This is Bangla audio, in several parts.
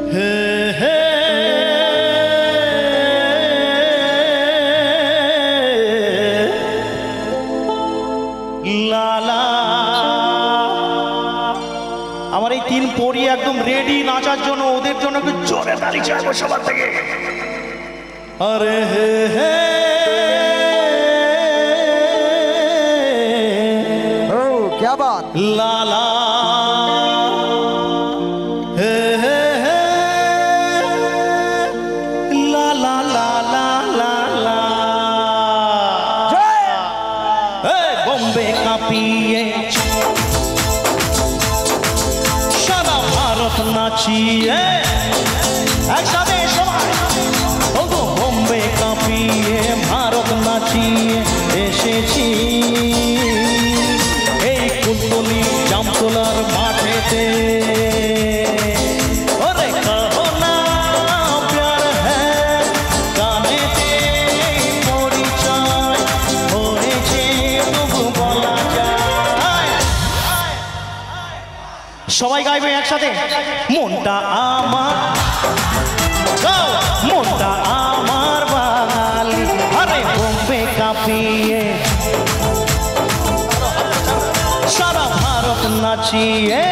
আমার এই তিন পরি একদম রেডি নাচার জন্য, ওদের জন্য একটু জোরে তালি চাইবো সবার থেকে। আরে হে হে ও क्या बात লালা হে হে হে লালা লালা লালা হে বম্বে কাঁপিয়ে সারা ভারত নাচিয়ে একসাথে সবাই ওগো বম্বে কাঁপিয়ে ভারত নাচিয়ে এসেছি এই কুলতলি জামতলার মাঠেতে। ওরে কহো না প্যার হ্যায় গানেতে পরিচয় হয়েছে তবু বলা যায়। সবাই গাইবে একসাথে, মনটা আমার গাও, মনটা আমার বাঙালি, আরে বম্বে কাঁপিয়ে সারা ভারত নাচিয়ে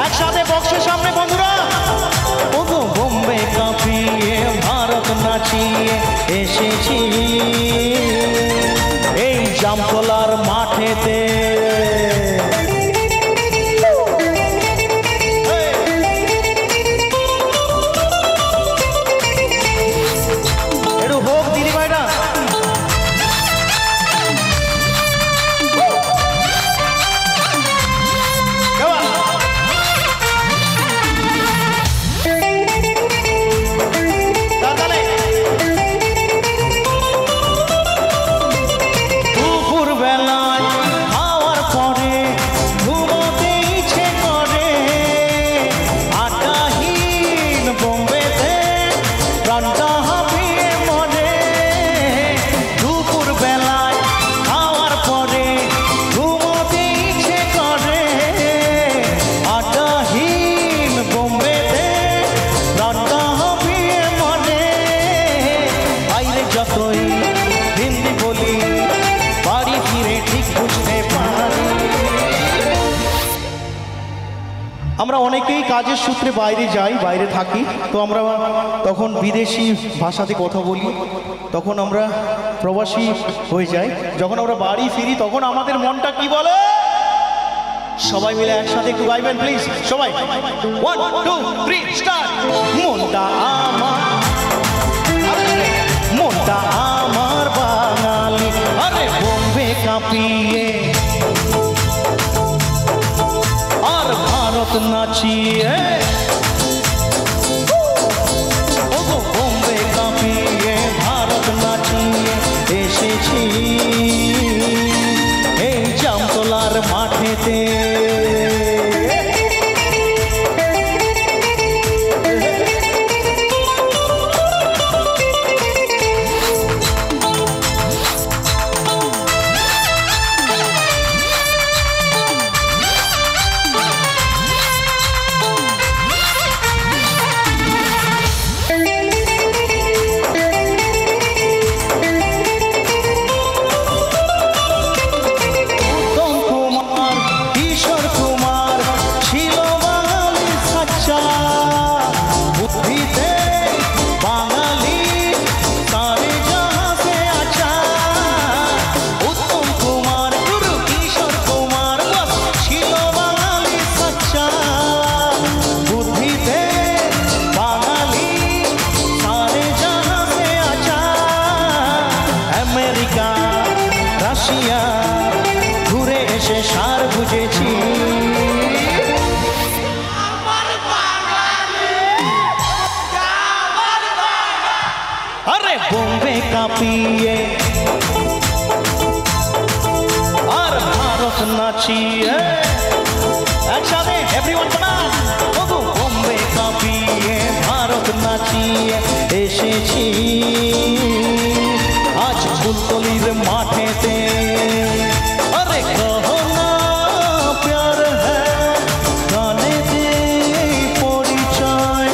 একসাথে বক্সের সামনে বন্ধুরা। ওগো বম্বে কাঁপিয়ে ভারত নাচিয়ে এসেছি এই জামতলার মাঠেতে। একটু হোক দিদি ভাইরা। দুপুর বেলায় খাওয়ার পরে ঘুমোতে ইচ্ছে করে, আড্ডাহীন বোম্বেতে প্রাণটা হাঁপিয়ে মরে। দুপুর বেলায় খাওয়ার পরে ঘুমোতে ইচ্ছে করে, আড্ডাহীন বোম্বেতে প্রাণটা হাঁপিয়ে মরে। বাইরে যতই হিন্দি বলি বাড়ি ফিরে ঠিক বুঝতে পারি। আমরা অনেকেই কাজের সূত্রে বাইরে যাই, বাইরে থাকি, তো আমরা তখন বিদেশি ভাষাতে কথা বলি, তখন আমরা প্রবাসী হয়ে যাই। যখন আমরা বাড়ি ফিরি তখন আমাদের মনটা কি বলে? সবাই মিলে একসাথে একটু গাইবেন প্লিজ সবাই। 1 2 3 স্টার্ট। মনটা আমার, মনটা আমার বাঙালি, আরে বম্বে কাঁপিয়ে আর ভারত নাচিয়ে। ওগো বম্বে কাঁপিয়ে ভারত নাচিয়ে এসেছি এই জামতলার মাঠেতে। রাশিয়া ঘুরে এসে সার বুঝেছি। আরে বম্বে কাঁপিয়ে আর ভারত নাচিয়ে একসাথে এভরিওয়ান কাম অন। ওগো বম্বে কাঁপিয়ে ভারত নাচিয়ে এসেছি আজ ফুলতলির মাঠেতে। আরে কহো না প্যার হ্যায় গানেতে পরিচয়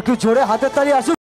একটু জোরে হাতের তালি আসুক।